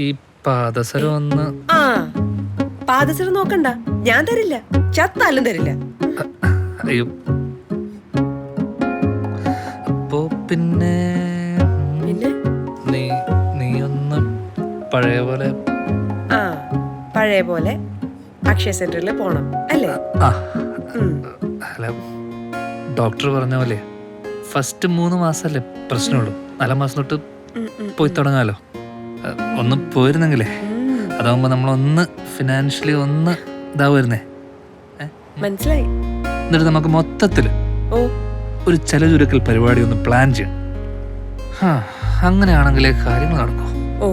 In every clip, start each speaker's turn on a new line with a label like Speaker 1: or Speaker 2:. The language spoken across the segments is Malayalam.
Speaker 1: ഈ പാദസരം ഒന്ന്
Speaker 2: ആ പാദസരം നോക്കണ്ട, ഞാൻ തരില്ല, ചത്താലും തരില്ല.
Speaker 1: അയ്യോ. അപ്പോ പിന്നെ
Speaker 2: പിന്നെ
Speaker 1: നീ നീ ഒന്ന് പഴയ പോലെ
Speaker 2: ആ പഴയ പോലെ അക്ഷയ സെന്ററിൽ പോണം അല്ലേ?
Speaker 1: ആ അല്ല, ഡോക്ടർ പറഞ്ഞ പോലെ ഫസ്റ്റ് 3 മാസമല്ലേ പ്രശ്നമുള്ളൂ. 4 മാസം തൊട്ട് പോയി തുടങ്ങാലോ. ഒന്ന് പോയിരുന്നെങ്കിലേ അതാവുമ്പോ നമ്മളൊന്ന് ഫിനാൻഷ്യലി ഒന്ന് ഇതാവുന്നേ.
Speaker 2: മനസ്സിലായി.
Speaker 1: എന്നിട്ട് നമുക്ക് മൊത്തത്തില്
Speaker 2: ഓ
Speaker 1: ഒരു ചലചുരുക്കൽ പരിപാടി ഒന്ന് പ്ലാൻ ചെയ്യണം. അങ്ങനെയാണെങ്കിലേ കാര്യങ്ങൾ നടക്കൂ.
Speaker 2: ഓ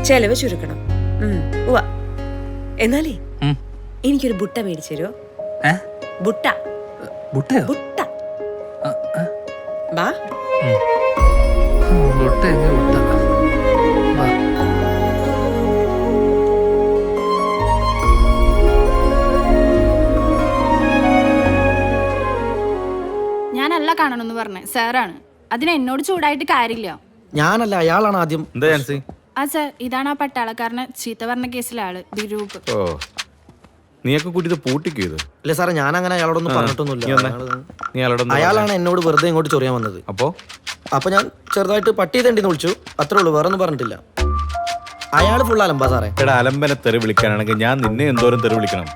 Speaker 2: ചെലവ് ചുരുക്കണം. ഉവ്വ. എന്നാലേ എനിക്കൊരു ബുട്ട മേടിച്ചു തരുമോ? ബുട്ട.
Speaker 1: ബുട്ടയോ?
Speaker 2: ബുട്ട. ബാ.
Speaker 1: ബുട്ട ബുട്ട.
Speaker 3: ഞാനല്ല കാണണമെന്ന് പറഞ്ഞേ സാറാണ്. അതിന് എന്നോട് ചൂടായിട്ട് കാര്യമില്ല.
Speaker 4: ഞാനല്ല, അയാളാണ് ആദ്യം.
Speaker 3: ആ സാർ, ഇതാണ് ആ പട്ടാളക്കാരന് ചീത്ത പറഞ്ഞ കേസിലെ ആള് ദിരൂപ്.
Speaker 5: ഓ നീയൊക്കെ കൂട്ടി പൂട്ടിക്കോ?
Speaker 4: ഇല്ല സാറേ, ഞാൻ അങ്ങനെ അയാളോടൊന്നും പറഞ്ഞിട്ടൊന്നുമില്ല. അയാളാണ് എന്നോട് വെറുതെ ഇങ്ങോട്ട് ചൊറിയാൻ വന്നത്. അപ്പൊ ഞാൻ ചെറുതായിട്ട് പട്ടി തണ്ടിന്ന് വിളിച്ചു, അത്രേ ഉള്ളൂ, വേറെ ഒന്നും പറഞ്ഞിട്ടില്ല. അയാള് ഫുൾ അലമ്പാ സാറേ.
Speaker 5: എടാ, അലമ്പനെ തെറി വിളിക്കാനാണെങ്കിൽ ഞാൻ നിന്നെ എന്തോരം തെറി വിളിക്കണം?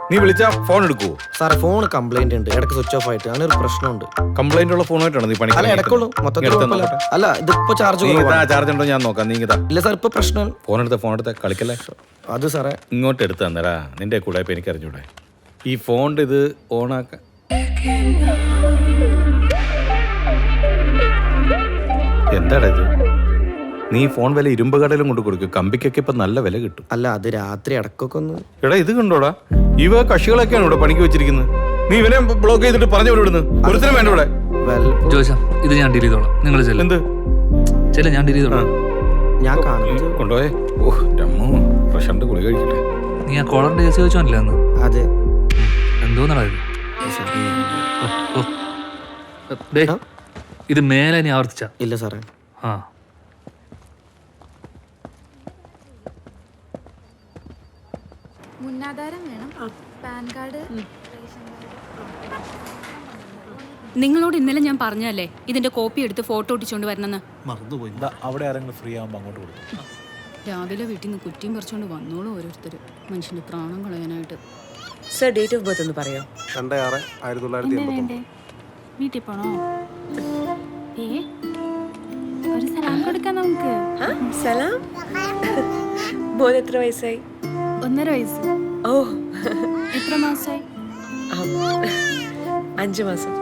Speaker 5: നീ വിളിച്ചാ ഫോൺ എടുക്കുവോ?
Speaker 4: സാറേ, ഫോൺ കംപ്ലൈന്റ് ഉണ്ട്, ഇടയ്ക്ക് സ്വിച്ച് ഓഫ് ആയിട്ട്, അങ്ങനെ ഒരു പ്രശ്നമുണ്ട്.
Speaker 5: കംപ്ലൈന്റ് ഉള്ള ഫോണായിട്ടാണോ നീ പണി?
Speaker 4: അല്ല, ഇടയ്ക്കുള്ളൂ, മൊത്തത്തിൽ അല്ല. ഇതിപ്പോ ചാർജ്
Speaker 5: ചാർജ് ഉണ്ടോ ഞാൻ നോക്കാം. നീ
Speaker 4: ഇല്ല സാർ, ഇപ്പൊ പ്രശ്നം.
Speaker 5: ഫോൺ എടുത്ത കളിക്കല്ലേ.
Speaker 4: അത് സാറേ
Speaker 5: ഇങ്ങോട്ട് എടുത്ത് തന്നടാ, നിന്റെ കൂടെ ഇപ്പൊ എനിക്ക് അറിഞ്ഞൂടെ. ഈ ഫോണിന്റെ ഇത് ഓണാക്കാൻ എന്താടാ ഇത്? നീ ഫോൺ വില ഇരുമ്പ് കടയിലും കൊണ്ട് കൊടുക്കും, കമ്പിക്കൊക്കെ ഇപ്പൊ നല്ല വില കിട്ടും.
Speaker 4: അല്ല, അത് രാത്രി ഇടക്കൊക്കെ ഒന്ന്.
Speaker 5: എടാ, ഇത് കണ്ടോടാ, ഇവ കക്ഷികളൊക്കെയാണ് ഇവിടെ പണിക്ക് വെച്ചിരിക്കുന്നത്. നീ ഇവനെ ബ്ലോക്ക് ചെയ്തിട്ട് പറഞ്ഞു വിടുന്നു. ഒരുത്തരം വേണ്ട ഇവിടെ.
Speaker 1: ജോശാ, ഇത് ഞാൻ ഡീൽ ചെയ്തോളാം. നിങ്ങൾ
Speaker 5: എന്ത്
Speaker 1: ചെല്ല, ഞാൻ ഡീൽ ചെയ്തോളാം.
Speaker 4: ഞാൻ കാണുന്നത്
Speaker 5: കൊണ്ടുപോയേ. ഓഹ് രമ്മോ, പ്രശാന്ത് ഗുളി കഴിക്കട്ടെ.
Speaker 1: നീ ആ കോളറിന്റെ കേസ് ചോദിച്ചോന്നില്ല അന്ന്?
Speaker 4: അതെ.
Speaker 1: എന്തോന്നാ ഇത് മേലെ നീ ആവർത്തിച്ച?
Speaker 4: ഇല്ല സാറേ.
Speaker 1: ആ
Speaker 3: മുന്നാധാരം വേണം, പാൻ കാർഡ്.
Speaker 6: നിങ്ങളോട് ഇന്നലെ ഞാൻ പറഞ്ഞല്ലേ ഇതിന്റെ കോപ്പി എടുത്ത് ഫോട്ടോ ഒട്ടിച്ചോണ്ട് വരണമെന്ന്.
Speaker 7: മറന്നുപോയി. അവിടെ ആരെങ്കിലും ഫ്രീ ആകുമ്പോൾ അങ്ങോട്ട് കൊടുക്കും.
Speaker 6: രാവിലെ വീട്ടിൽ നിന്ന് കുറ്റിയും പറിച്ചോണ്ട് വന്നോളൂ ഓരോരുത്തർ, മനുഷ്യന്റെ പ്രാണം കളയാനായിട്ട്.
Speaker 2: സർ, ഡേറ്റ് ഓഫ് ബർത്ത് ഒന്ന് പറയോ?
Speaker 7: 2/6/1980.
Speaker 3: വീട്ടിൽ പോണോ? ഒരു സലാം കൊടുക്കാം നമുക്ക്.
Speaker 2: സലാം. മോന് എത്ര വയസ്സായി?
Speaker 3: 1.5 വയസ്സ്.
Speaker 2: ഓ,
Speaker 3: എത്ര മാസമായി?
Speaker 2: 5 മാസം.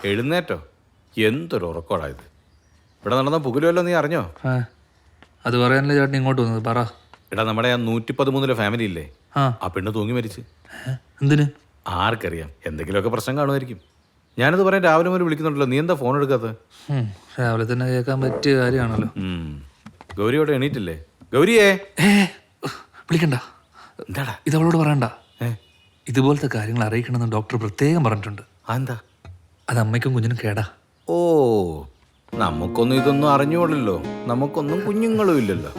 Speaker 5: എഴുന്നേറ്റോ? എന്തൊരു ഉറക്കോടാ ഇത്. ഇവിടെ നടന്ന പുകലുമല്ലോ, നീ അറിഞ്ഞോ?
Speaker 1: അത് പറയാനല്ലേ ചേട്ടൻ ഇങ്ങോട്ട് വന്നത്? പറ.
Speaker 5: എടാ, നമ്മുടെ ആ 113 ഫാമിലി ഇല്ലേ, ആ പെണ്ണ് തൂങ്ങി മരിച്ച്.
Speaker 1: എന്തിന്?
Speaker 5: ആർക്കറിയാം, എന്തെങ്കിലുമൊക്കെ പ്രശ്നം കാണുമായിരിക്കും. ഞാനത് പറയാൻ രാവിലെ മുതൽ വിളിക്കുന്നുണ്ടല്ലോ, നീ എന്താ ഫോൺ എടുക്കാത്തത്?
Speaker 1: രാവിലെ തന്നെ കേൾക്കാൻ പറ്റിയ കാര്യമാണല്ലോ.
Speaker 5: ഗൗരിയോടെ എണീറ്റില്ലേ? ഗൗരിയേ,
Speaker 1: വിളിക്കണ്ട.
Speaker 5: എന്താടാ
Speaker 1: ഇത് അവളോട് പറയണ്ട. ഇതുപോലത്തെ കാര്യങ്ങൾ അറിയിക്കണമെന്ന് ഡോക്ടർ പ്രത്യേകം പറഞ്ഞിട്ടുണ്ട്.
Speaker 5: എന്താ?
Speaker 1: അത് അമ്മയ്ക്കും കുഞ്ഞിനും കേടാ.
Speaker 5: ഓ, നമുക്കൊന്നും ഇതൊന്നും അറിഞ്ഞുകൊള്ളല്ലോ, നമുക്കൊന്നും കുഞ്ഞുങ്ങളും ഇല്ലല്ലോ.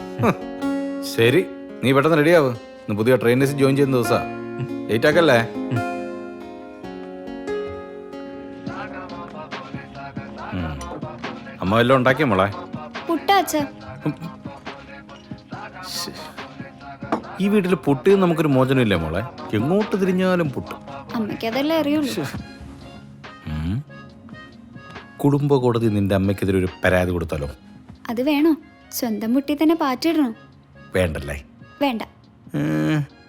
Speaker 5: ശരി, നീ പെട്ടെന്ന് റെഡിയാവ്. ഇന്ന് പുതിയ ട്രെയിനേഴ്സ് ജോയിൻ ചെയ്യുന്ന ദിവസാ. ലേറ്റ് ആക്കല്ലേ? അമ്മ വല്ലതും ഉണ്ടാക്കിയ മോളെ? ഈ വീട്ടിൽ പുട്ടിയും നമുക്കൊരു മോചനമില്ലേ മോളെ? എങ്ങോട്ട് തിരിഞ്ഞാലും പുട്ട്.
Speaker 3: അമ്മയ്ക്കതല്ലേ അറിയുള്ളൂ.
Speaker 5: കുടുംബ കോടതി നിന്റെ അമ്മയ്ക്കെതിരെ ഒരു പരാതി കൊടുത്താലോ?
Speaker 3: അത് വേണോ? സ്വന്തം മുട്ടി തന്നെ പാറ്റിടണോ?
Speaker 5: വേണ്ടല്ലേ?
Speaker 3: വേണ്ട.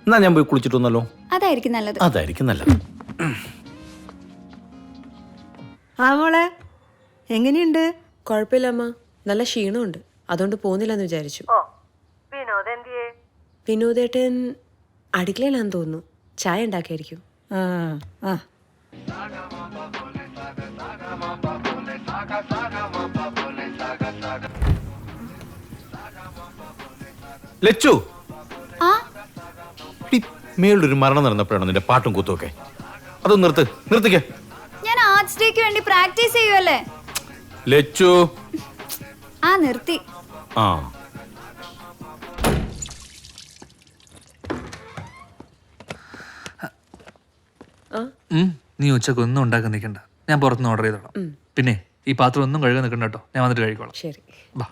Speaker 5: എന്നാ ഞാൻ പോയി കുളിച്ചിട്ട് വന്നല്ലോ.
Speaker 3: അതായിരിക്കും നല്ലത്.
Speaker 5: അതായിരിക്കും നല്ലത്.
Speaker 8: ആ മോളെ എങ്ങനെയുണ്ട്?
Speaker 2: കുഴപ്പമില്ല അമ്മ, നല്ല ക്ഷീണമുണ്ട്, അതുകൊണ്ട് പോകുന്നില്ലെന്ന് വിചാരിച്ചു. വിനോദേട്ടൻ അടുക്കളയിലാന്ന് തോന്നുന്നു, ചായ ഉണ്ടാക്കിയായിരിക്കും.
Speaker 8: ആ ആ
Speaker 5: ലച്ചു
Speaker 3: ആ
Speaker 5: മേളിലൊരു മരണം നടന്നപ്പോഴാണ് നിന്റെ പാട്ടും കൂത്തുമൊക്കെ. അതൊന്ന് നിർത്തിക്കേ.
Speaker 9: ഞാൻ ആർട്സ് ഡേക്ക് വേണ്ടി പ്രാക്ടീസ് ചെയ്യുമല്ലേ.
Speaker 5: ലച്ചു
Speaker 9: ആ നിർത്തി.
Speaker 5: ആ
Speaker 1: നീ ഉച്ചക്ക് ഒന്നും ഉണ്ടാക്കാൻ നിൽക്കണ്ട, ഞാൻ പുറത്തുനിന്ന് ഓർഡർ ചെയ്തോളാം. പിന്നെ ഈ പാത്രം ഒന്നും കഴുകാൻ നിൽക്കണ്ട കേട്ടോ, ഞാൻ വന്നിട്ട് കഴിക്കോളാം.
Speaker 2: ശരി.
Speaker 1: ബാ,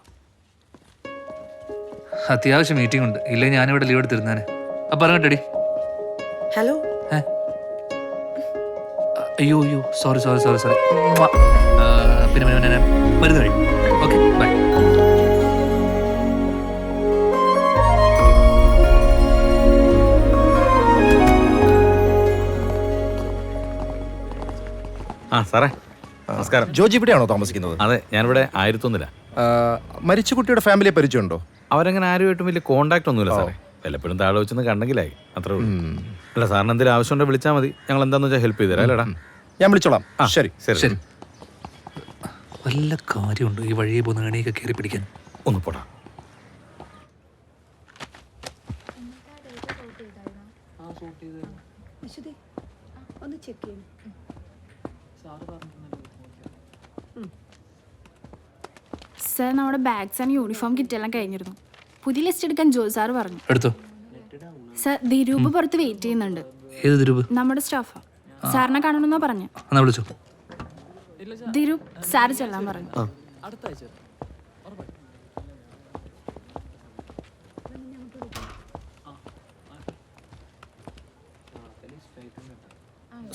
Speaker 1: അത്യാവശ്യം മീറ്റിംഗ് ഉണ്ട്, ഇല്ലേ ഞാനിവിടെ ലീവ് എടുത്തിരുന്നേനെ. അപ്പം പറഞ്ഞിട്ടടി.
Speaker 2: ഹലോ.
Speaker 1: അയ്യോ സോറി. പിന്നെ ഞാൻ മരുന്ന് കഴിയും. Okay bye.
Speaker 5: ആ സാറേ നമസ്കാരം.
Speaker 10: ജോജി ഇവിടെയാണോ താമസിക്കുന്നത്?
Speaker 5: അതെ, ഞാനിവിടെ 1001.
Speaker 10: മരിച്ച കുട്ടിയുടെ ഫാമിലിയെ പരിചയമുണ്ടോ?
Speaker 5: അവരങ്ങനെ ആരുമായിട്ടും വലിയ കോണ്ടാക്ട് ഒന്നുമില്ല സാറേ. വല്ലപ്പോഴും താഴെ വെച്ചൊന്ന് കണ്ടെങ്കിലായി, അത്രേ ഉള്ളൂ. അല്ല സാറിന് എന്തെങ്കിലും ആവശ്യമുണ്ടെങ്കിൽ വിളിച്ചാൽ മതി, ഞങ്ങൾ എന്താണെന്ന് വെച്ചാൽ ഹെൽപ്പ് ചെയ്തുതരാം. അല്ലേടാ?
Speaker 10: ഞാൻ വിളിച്ചോളാം. ശരി.
Speaker 1: ശരി. വല്ല കാര്യമുണ്ടോ ഈ വഴിയെ പോകുന്ന എണിയൊക്കെ കയറി പിടിക്കാൻ?
Speaker 5: ഒന്ന് പോടാ.
Speaker 3: സർ, നമ്മുടെ ബാഗ്സ് ആൻഡ് യൂണിഫോം കിറ്റെല്ലാം കഴിഞ്ഞിരുന്നു. പുതിയ ലിസ്റ്റ് എടുക്കാൻ ജോസ് സാർ പറഞ്ഞു.
Speaker 1: എടുത്തോ.
Speaker 3: സർ, ദിരൂപ് പുറത്ത് വെയിറ്റ് ചെയ്യുന്നുണ്ട്.
Speaker 1: ഏത് ദിരൂപ്?
Speaker 3: നമ്മുടെ സ്റ്റാഫാ. സാറിനെ കാണണമെന്നോ പറഞ്ഞു.
Speaker 1: എന്നാ വിളിച്ചോ.
Speaker 3: ദിരൂപ് സാർ ചെല്ലാൻ പറഞ്ഞു.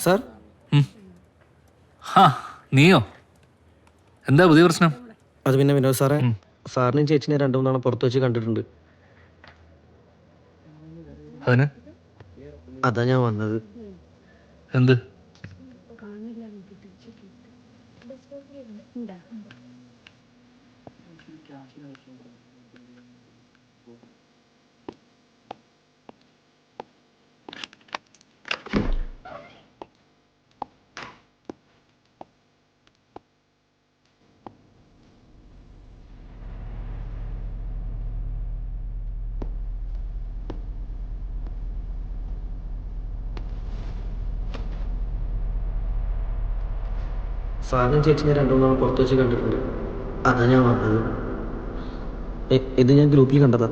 Speaker 4: സാർ,
Speaker 1: നീയോ? എന്താ പുതിയ പ്രശ്നം?
Speaker 4: അത് പിന്നെ വിനോദ് സാറേ, സാറിനും ചേച്ചിനെ 2-3 തവണ പുറത്ത് വെച്ച് കണ്ടിട്ടുണ്ട്.
Speaker 1: അതിന്
Speaker 4: അതാ ഞാൻ വന്നത്.
Speaker 1: എന്ത്?
Speaker 4: സാറിനും ചേച്ചിനെ 2-3 തവണ പുറത്ത് വെച്ച് കണ്ടിട്ടുണ്ട്. അതാ ഞാൻ വന്നത്. ഇത് ഞാൻ ഗ്രൂപ്പിൽ കണ്ടതാ.